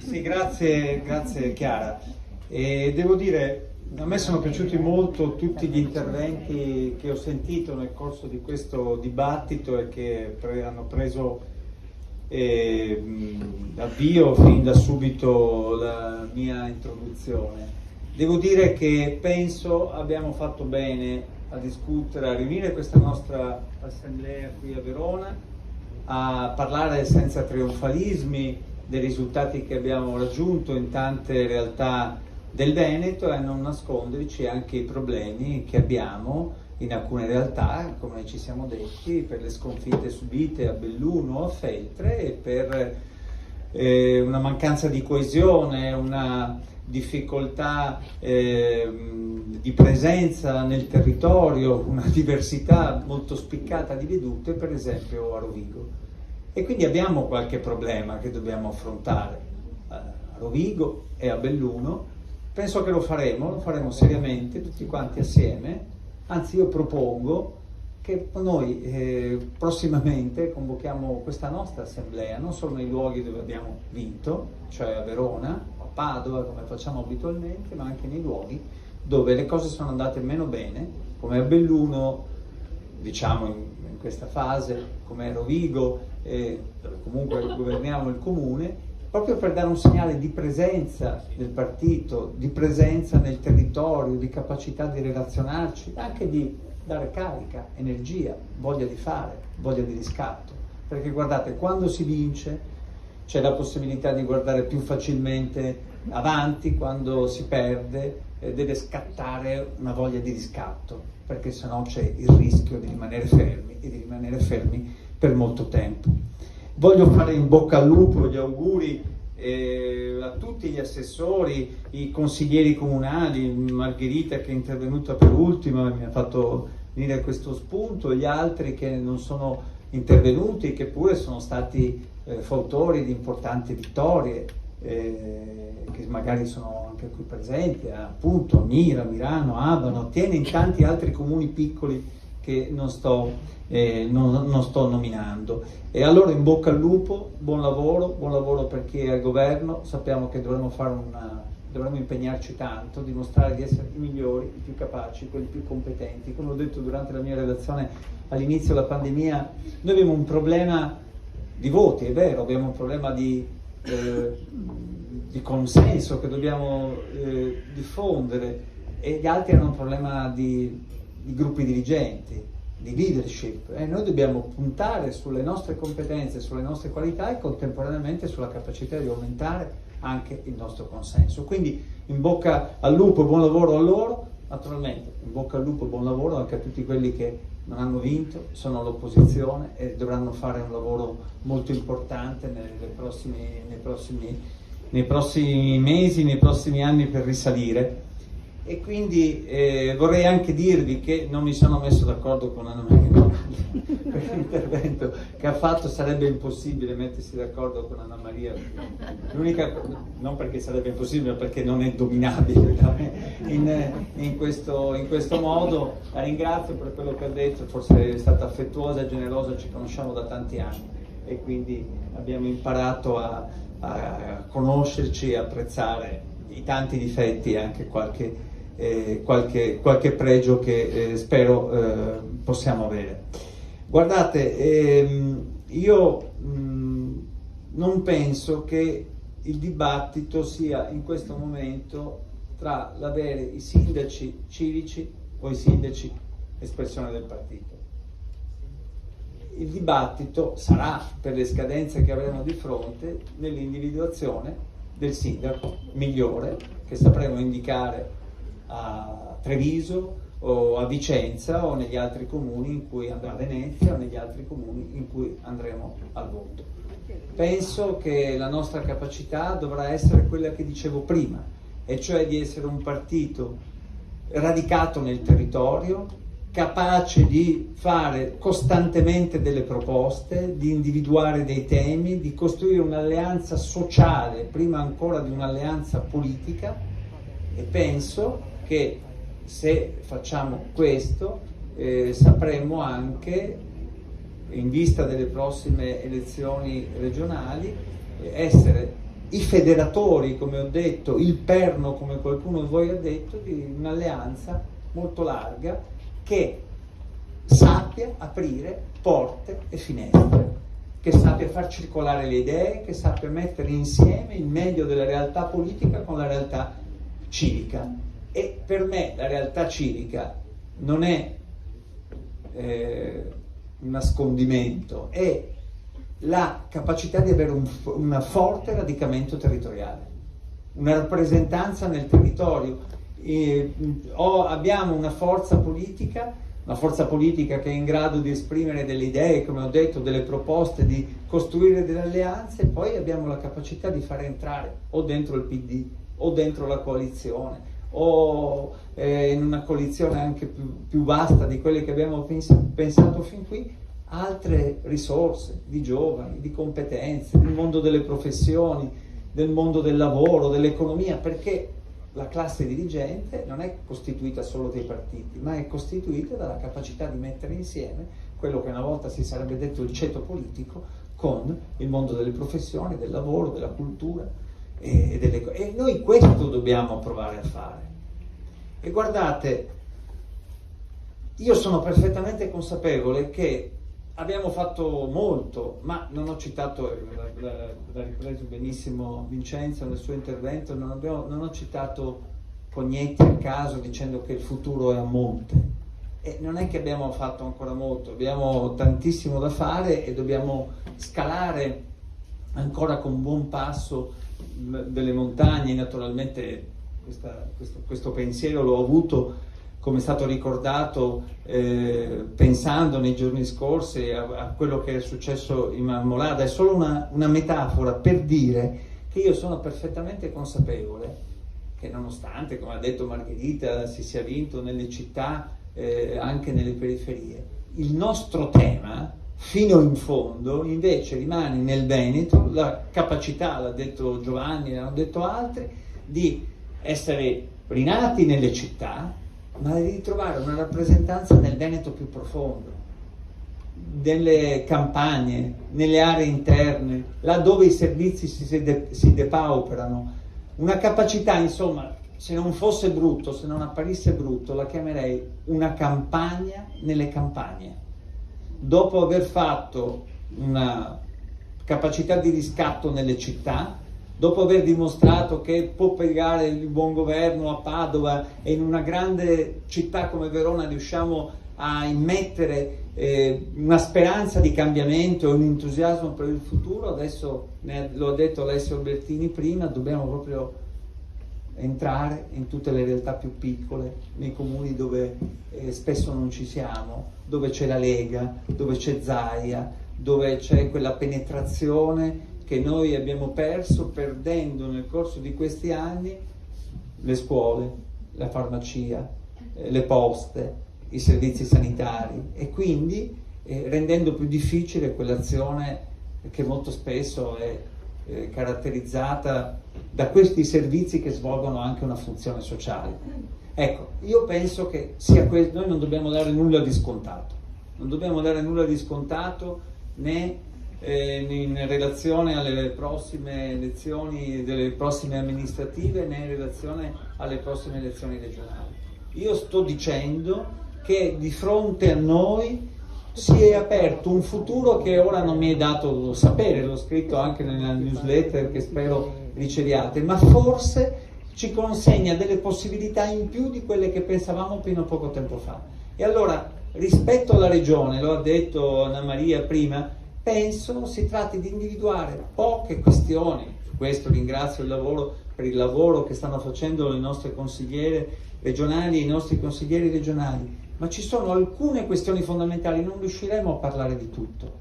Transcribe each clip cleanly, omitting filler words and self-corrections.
Sì, grazie Chiara. E devo dire, a me sono piaciuti molto tutti gli interventi che ho sentito nel corso di questo dibattito e che hanno preso avvio fin da subito la mia introduzione. Devo dire che penso abbiamo fatto bene a discutere, a riunire questa nostra assemblea qui a Verona, a parlare senza trionfalismi dei risultati che abbiamo raggiunto in tante realtà del Veneto e a non nasconderci anche i problemi che abbiamo in alcune realtà, come ci siamo detti, per le sconfitte subite a Belluno o a Feltre e per una mancanza di coesione, una difficoltà di presenza nel territorio, una diversità molto spiccata di vedute, per esempio a Rovigo. E quindi abbiamo qualche problema che dobbiamo affrontare a Rovigo e a Belluno. Penso che lo faremo seriamente tutti quanti assieme, anzi io propongo che noi prossimamente convochiamo questa nostra assemblea, non solo nei luoghi dove abbiamo vinto, cioè a Verona, a Padova come facciamo abitualmente, ma anche nei luoghi dove le cose sono andate meno bene, come a Belluno, diciamo in questa fase, come a Rovigo, dove comunque governiamo il comune, proprio per dare un segnale di presenza del partito, di presenza nel territorio, di capacità di relazionarci, anche di dare carica, energia, voglia di fare, voglia di riscatto. Perché guardate, quando si vince c'è la possibilità di guardare più facilmente avanti, quando si perde deve scattare una voglia di riscatto, perché sennò c'è il rischio di rimanere fermi e di rimanere fermi per molto tempo. Voglio fare in bocca al lupo gli auguri a tutti gli assessori, i consiglieri comunali, Margherita che è intervenuta per ultima e mi ha fatto venire questo spunto, gli altri che non sono intervenuti, che pure sono stati fautori di importanti vittorie, che magari sono anche qui presenti, appunto Mira, Mirano, Abano, Tiene, in tanti altri comuni piccoli che non sto nominando. E allora in bocca al lupo, buon lavoro per chi è al governo. Sappiamo che dovremo impegnarci tanto, dimostrare di essere i migliori, i più capaci, quelli più competenti. Come ho detto durante la mia relazione all'inizio della pandemia, noi abbiamo un problema di voti, è vero, abbiamo un problema di consenso che dobbiamo diffondere, e gli altri hanno un problema di gruppi dirigenti, di leadership. Noi dobbiamo puntare sulle nostre competenze, sulle nostre qualità e contemporaneamente sulla capacità di aumentare anche il nostro consenso. Quindi in bocca al lupo e buon lavoro a loro, naturalmente in bocca al lupo e buon lavoro anche a tutti quelli che non hanno vinto, sono all'opposizione e dovranno fare un lavoro molto importante nei prossimi mesi, nei prossimi anni per risalire. E quindi vorrei anche dirvi che non mi sono messo d'accordo con Anna Maria per l'intervento che ha fatto. Sarebbe impossibile mettersi d'accordo con Anna Maria, non perché sarebbe impossibile, ma perché non è dominabile in questo modo. La ringrazio per quello che ha detto, forse è stata affettuosa e generosa, ci conosciamo da tanti anni e quindi abbiamo imparato a conoscerci e apprezzare i tanti difetti e anche qualche pregio che spero possiamo avere. Guardate, io non penso che il dibattito sia in questo momento tra l'avere i sindaci civici o i sindaci espressione del partito. Il dibattito sarà, per le scadenze che avremo di fronte, nell'individuazione del sindaco migliore che sapremo indicare a Treviso o a Vicenza o negli altri comuni in cui andrà, a Venezia o negli altri comuni in cui andremo al voto. Penso che la nostra capacità dovrà essere quella che dicevo prima, e cioè di essere un partito radicato nel territorio, capace di fare costantemente delle proposte, di individuare dei temi, di costruire un'alleanza sociale prima ancora di un'alleanza politica. E penso che se facciamo questo sapremo anche, in vista delle prossime elezioni regionali, essere i federatori, come ho detto, il perno, come qualcuno di voi ha detto, di un'alleanza molto larga che sappia aprire porte e finestre, che sappia far circolare le idee, che sappia mettere insieme il meglio della realtà politica con la realtà civica. E per me la realtà civica non è un nascondimento, è la capacità di avere un forte radicamento territoriale, una rappresentanza nel territorio. Abbiamo una forza politica che è in grado di esprimere delle idee, come ho detto, delle proposte, di costruire delle alleanze, e poi abbiamo la capacità di far entrare o dentro il PD o dentro la coalizione o in una coalizione anche più vasta di quelle che abbiamo pensato fin qui, altre risorse di giovani, di competenze, del mondo delle professioni, del mondo del lavoro, dell'economia, perché la classe dirigente non è costituita solo dai partiti, ma è costituita dalla capacità di mettere insieme quello che una volta si sarebbe detto il ceto politico con il mondo delle professioni, del lavoro, della cultura e noi questo dobbiamo provare a fare. E guardate, io sono perfettamente consapevole che abbiamo fatto molto, ma non ho citato, l'ha ripreso benissimo Vincenzo nel suo intervento, non ho citato Cognetti a caso dicendo che il futuro è a monte. E non è che abbiamo fatto ancora molto, abbiamo tantissimo da fare e dobbiamo scalare ancora con buon passo delle montagne. Naturalmente questo pensiero l'ho avuto, come è stato ricordato, pensando nei giorni scorsi a quello che è successo in Marmolada. È solo una metafora per dire che io sono perfettamente consapevole che, nonostante, come ha detto Margherita, si sia vinto nelle città, anche nelle periferie, il nostro tema fino in fondo invece rimane nel Veneto, la capacità, l'ha detto Giovanni, l'hanno detto altri, di essere rinati nelle città, ma di ritrovare una rappresentanza nel Veneto più profondo, nelle campagne, nelle aree interne, là dove i servizi si depauperano. Una capacità, insomma, se non fosse brutto, se non apparisse brutto, la chiamerei una campagna nelle campagne. Dopo aver fatto una capacità di riscatto nelle città, dopo aver dimostrato che può pagare il buon governo a Padova e in una grande città come Verona riusciamo a immettere una speranza di cambiamento e un entusiasmo per il futuro, adesso lo ha detto Alessio Albertini prima, dobbiamo proprio entrare in tutte le realtà più piccole, nei comuni dove spesso non ci siamo, dove c'è la Lega, dove c'è Zaia, dove c'è quella penetrazione che noi abbiamo perso perdendo nel corso di questi anni le scuole, la farmacia, le poste, i servizi sanitari, e quindi rendendo più difficile quell'azione che molto spesso è caratterizzata da questi servizi che svolgono anche una funzione sociale. Ecco, io penso che noi non dobbiamo dare nulla di scontato, non dobbiamo dare nulla di scontato né in relazione alle prossime elezioni delle prossime amministrative né in relazione alle prossime elezioni regionali. Io sto dicendo che di fronte a noi si è aperto un futuro che ora non mi è dato sapere, l'ho scritto anche nella newsletter che spero riceviate, ma forse ci consegna delle possibilità in più di quelle che pensavamo fino a poco tempo fa. E allora, rispetto alla regione, lo ha detto Anna Maria prima, penso si tratti di individuare poche questioni. Per questo ringrazio per il lavoro che stanno facendo le nostre consigliere regionali e i nostri consiglieri regionali, ma ci sono alcune questioni fondamentali. Non riusciremo a parlare di tutto,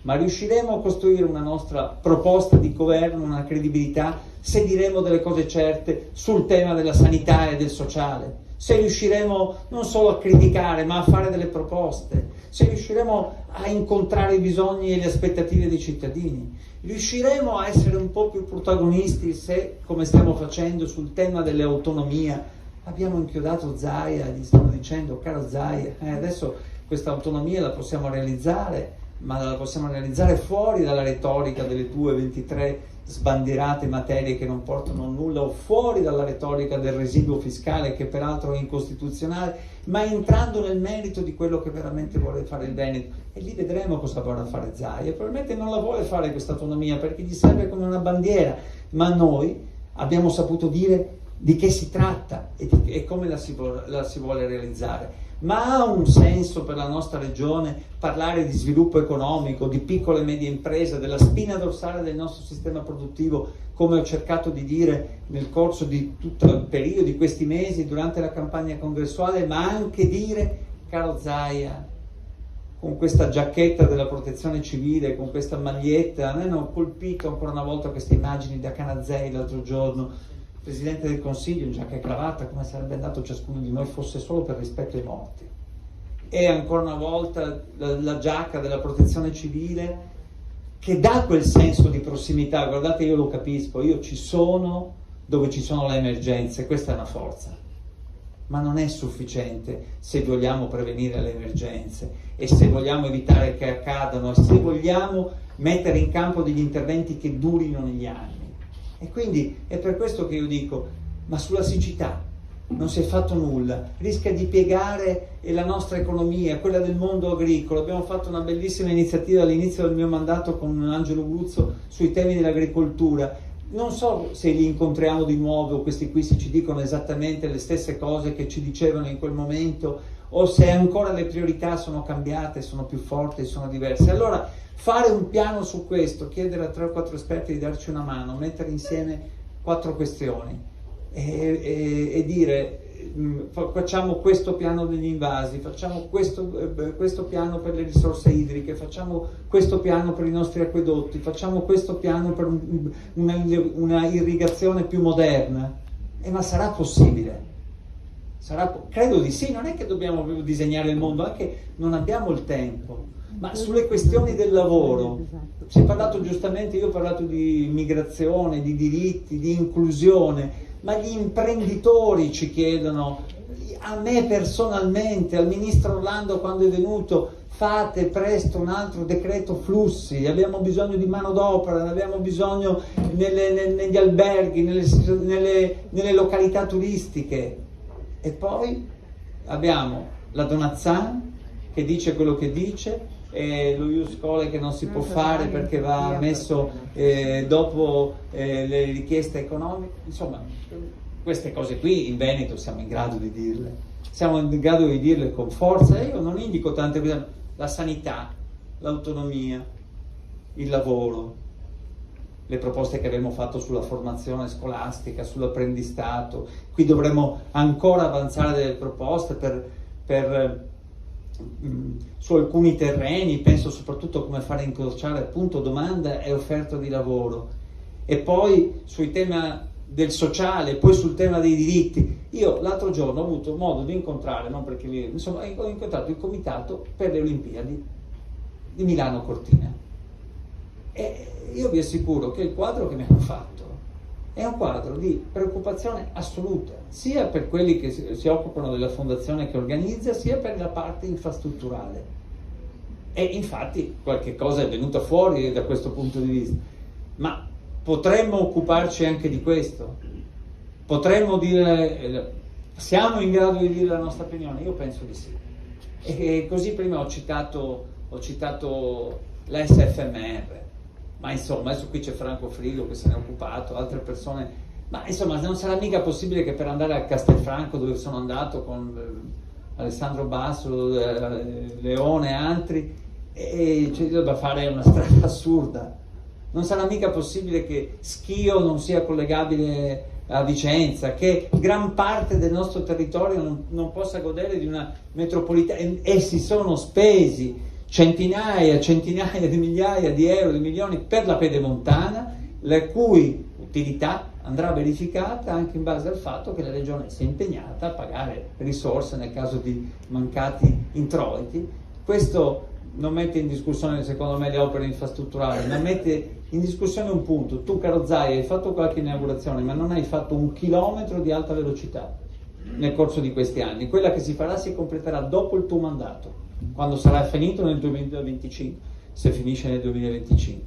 ma riusciremo a costruire una nostra proposta di governo, una credibilità, se diremo delle cose certe sul tema della sanità e del sociale, se riusciremo non solo a criticare ma a fare delle proposte, se riusciremo a incontrare i bisogni e le aspettative dei cittadini, riusciremo a essere un po' più protagonisti se, come stiamo facendo sul tema dell'autonomia, abbiamo inchiodato Zaia, gli stanno dicendo: caro Zaia, adesso questa autonomia la possiamo realizzare, ma la possiamo realizzare fuori dalla retorica delle tue 23 sbandierate materie che non portano a nulla, o fuori dalla retorica del residuo fiscale, che peraltro è incostituzionale, ma entrando nel merito di quello che veramente vuole fare il Veneto. E lì vedremo cosa vorrà fare Zaia. Probabilmente non la vuole fare questa autonomia perché gli serve come una bandiera, ma noi abbiamo saputo dire di che si tratta e come la si vuole realizzare. Ma ha un senso per la nostra regione parlare di sviluppo economico, di piccole e medie imprese, della spina dorsale del nostro sistema produttivo, come ho cercato di dire nel corso di tutto il periodo di questi mesi durante la campagna congressuale, ma anche dire, caro Zaia, con questa giacchetta della protezione civile, con questa maglietta, a me hanno colpito ancora una volta queste immagini da Canazei l'altro giorno, Presidente del Consiglio in giacca e cravatta, come sarebbe andato ciascuno di noi fosse solo per rispetto ai morti. E ancora una volta la giacca della protezione civile che dà quel senso di prossimità. Guardate, io lo capisco, io ci sono dove ci sono le emergenze, questa è una forza, ma non è sufficiente se vogliamo prevenire le emergenze e se vogliamo evitare che accadano e se vogliamo mettere in campo degli interventi che durino negli anni. E quindi è per questo che io dico, ma sulla siccità non si è fatto nulla, rischia di piegare la nostra economia, quella del mondo agricolo. Abbiamo fatto una bellissima iniziativa all'inizio del mio mandato con Angelo Guzzo sui temi dell'agricoltura. Non so se li incontriamo di nuovo, questi qui ci dicono esattamente le stesse cose che ci dicevano in quel momento, o se ancora le priorità sono cambiate, sono più forti, sono diverse. Allora fare un piano su questo, chiedere a 3 o 4 esperti di darci una mano, mettere insieme 4 questioni e dire facciamo questo piano degli invasi, facciamo questo piano per le risorse idriche, facciamo questo piano per i nostri acquedotti, facciamo questo piano per una irrigazione più moderna. Ma sarà possibile? Credo di sì, non è che dobbiamo disegnare il mondo, anche non abbiamo il tempo. Ma sulle questioni del lavoro, si è parlato giustamente, io ho parlato di immigrazione, di diritti, di inclusione, ma gli imprenditori ci chiedono, a me personalmente, al ministro Orlando quando è venuto, fate presto un altro decreto flussi, abbiamo bisogno di manodopera, ne abbiamo bisogno negli alberghi, nelle località turistiche. E poi abbiamo la Donazzan che dice quello che dice, lo Ius Scholae che non si può fare perché va messo dopo le richieste economiche. Insomma, queste cose qui in Veneto siamo in grado di dirle con forza. Io non indico tante cose: la sanità, l'autonomia, il lavoro, le proposte che abbiamo fatto sulla formazione scolastica, sull'apprendistato. Qui dovremo ancora avanzare delle proposte su alcuni terreni, penso soprattutto come fare incrociare appunto domanda e offerta di lavoro, e poi sui temi del sociale, poi sul tema dei diritti. Io l'altro giorno ho avuto modo di incontrare, non perché insomma, ho incontrato il comitato per le Olimpiadi di Milano Cortina, e io vi assicuro che il quadro che mi hanno fatto è un quadro di preoccupazione assoluta, sia per quelli che si occupano della fondazione che organizza, sia per la parte infrastrutturale. E infatti qualche cosa è venuta fuori da questo punto di vista, ma potremmo occuparci anche di questo, potremmo dire, siamo in grado di dire la nostra opinione? Io penso di sì. E così prima ho citato la SFMR, ma insomma adesso qui c'è Franco Frigo che se ne è occupato, altre persone, ma insomma non sarà mica possibile che per andare a Castelfranco, dove sono andato con Alessandro Basso, Leone e altri, cioè, debba fare una strada assurda. Non sarà mica possibile che Schio non sia collegabile a Vicenza, che gran parte del nostro territorio non possa godere di una metropolitana, e si sono spesi centinaia di migliaia di euro, di milioni per la pedemontana, la cui utilità andrà verificata anche in base al fatto che la Regione si è impegnata a pagare risorse nel caso di mancati introiti. Questo non mette in discussione, secondo me, le opere infrastrutturali, ma mette in discussione un punto. Tu, caro Zaia, hai fatto qualche inaugurazione, ma non hai fatto 1 chilometro di alta velocità nel corso di questi anni. Quella che si farà si completerà dopo il tuo mandato, quando sarà finito nel 2025, se finisce nel 2025.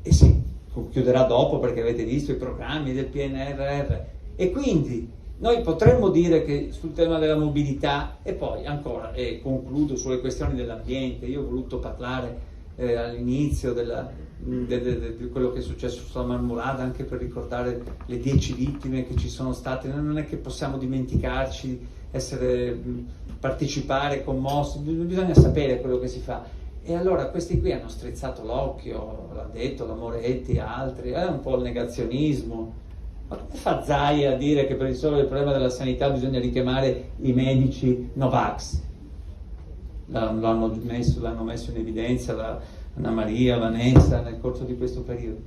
E sì, chiuderà dopo perché avete visto i programmi del PNRR, e quindi noi potremmo dire che sul tema della mobilità, e poi ancora, e concludo sulle questioni dell'ambiente, io ho voluto parlare all'inizio di quello che è successo sulla Marmolada, anche per ricordare le 10 vittime che ci sono state. Non è che possiamo dimenticarci, partecipare commossi, bisogna sapere quello che si fa. E allora questi qui hanno strizzato l'occhio, l'ha detto la Moretti e altri, è un po' il negazionismo. Ma come fa Zaia a dire che per risolvere il problema della sanità bisogna richiamare i medici Novax? L'hanno messo in evidenza Anna Maria, Vanessa nel corso di questo periodo.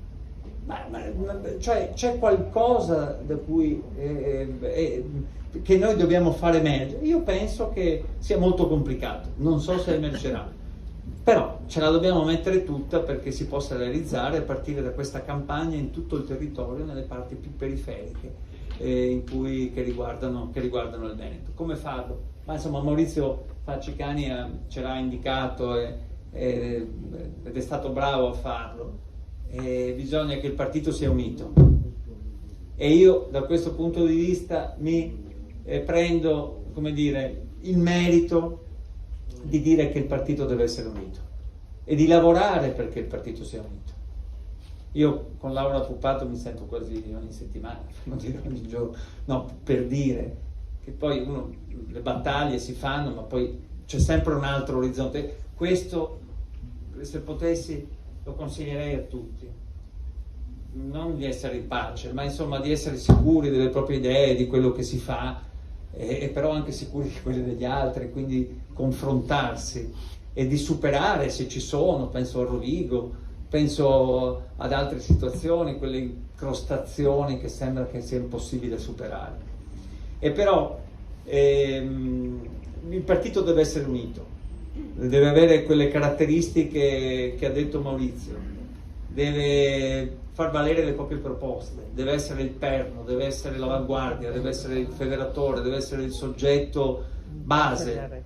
Cioè, c'è qualcosa da cui che noi dobbiamo fare meglio. Io penso che sia molto complicato, non so se emergerà, però ce la dobbiamo mettere tutta perché si possa realizzare a partire da questa campagna in tutto il territorio, nelle parti più periferiche che riguardano il Veneto. Come farlo? Ma insomma Maurizio Faccicani ce l'ha indicato ed è stato bravo a farlo. Bisogna che il partito sia unito, e io da questo punto di vista mi prendo, come dire, il merito di dire che il partito deve essere unito e di lavorare perché il partito sia unito. Io con Laura Puppato mi sento quasi ogni settimana, non dire ogni giorno, no, per dire che poi le battaglie si fanno, ma poi c'è sempre un altro orizzonte. Questo, se potessi, lo consiglierei a tutti, non di essere in pace, ma insomma di essere sicuri delle proprie idee, di quello che si fa, e però anche sicuri di quelle degli altri, quindi confrontarsi e di superare, se ci sono, penso a Rovigo, penso ad altre situazioni, quelle incrostazioni che sembra che sia impossibile superare. E però il partito deve essere unito, deve avere quelle caratteristiche che ha detto Maurizio, deve far valere le proprie proposte, deve essere il perno, deve essere l'avanguardia, deve essere il federatore, deve essere il soggetto base,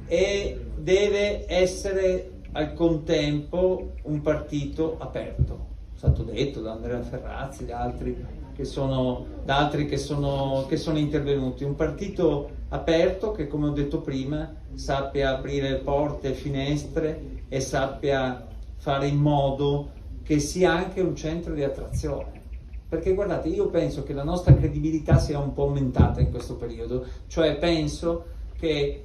e deve essere al contempo un partito aperto. È stato detto da Andrea Ferrazzi, da altri che sono intervenuti, un partito aperto che, come ho detto prima, sappia aprire porte e finestre e sappia fare in modo che sia anche un centro di attrazione. Perché guardate, io penso che la nostra credibilità sia un po' aumentata in questo periodo, cioè penso che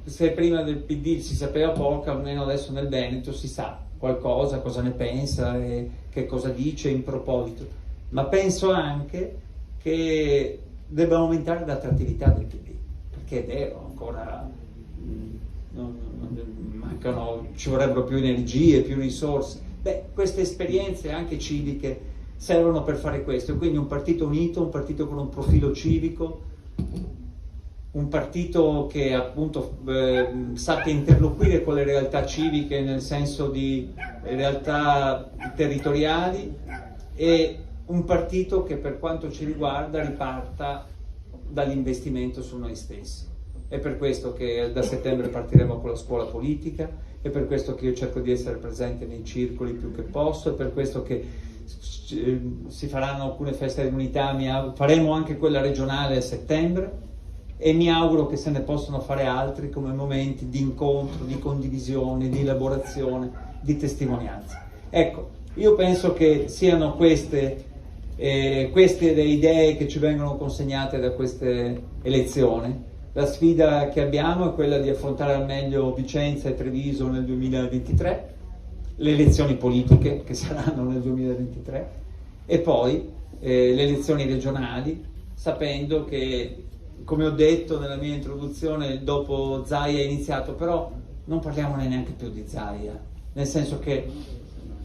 se prima del PD si sapeva poco, almeno adesso nel Veneto si sa qualcosa, cosa ne pensa e che cosa dice in proposito, ma penso anche che debba aumentare l'attrattività del PD, perché è vero, ancora mancano, ci vorrebbero più energie, più risorse. Queste esperienze anche civiche servono per fare questo, quindi un partito unito, un partito con un profilo civico, un partito che appunto sappia interloquire con le realtà civiche nel senso di realtà territoriali, e un partito che per quanto ci riguarda riparta dall'investimento su noi stessi. È per questo che da settembre partiremo con la scuola politica, è per questo che io cerco di essere presente nei circoli più che posso, è per questo che si faranno alcune feste dell'unità, faremo anche quella regionale a settembre, e mi auguro che se ne possano fare altri come momenti di incontro, di condivisione, di elaborazione, di testimonianza. Ecco, io penso che siano queste le idee che ci vengono consegnate da queste elezioni. La sfida che abbiamo è quella di affrontare al meglio Vicenza e Treviso nel 2023, le elezioni politiche che saranno nel 2023, e poi le elezioni regionali, sapendo che, come ho detto nella mia introduzione, dopo Zaia è iniziato, però non parliamone neanche più di Zaia, nel senso che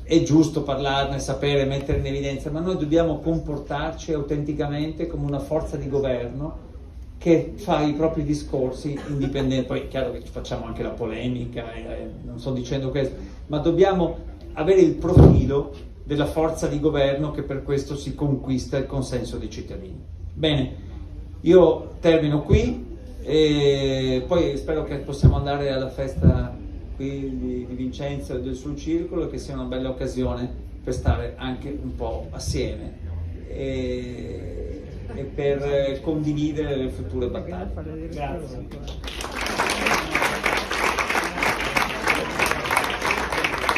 è giusto parlarne, sapere, mettere in evidenza, ma noi dobbiamo comportarci autenticamente come una forza di governo che fa i propri discorsi indipendenti. Poi è chiaro che facciamo anche la polemica, non sto dicendo questo, ma dobbiamo avere il profilo della forza di governo che per questo si conquista il consenso dei cittadini. Bene, io termino qui e poi spero che possiamo andare alla festa qui di Vicenza e del suo circolo, che sia una bella occasione per stare anche un po' assieme e per condividere le future battaglie. Grazie.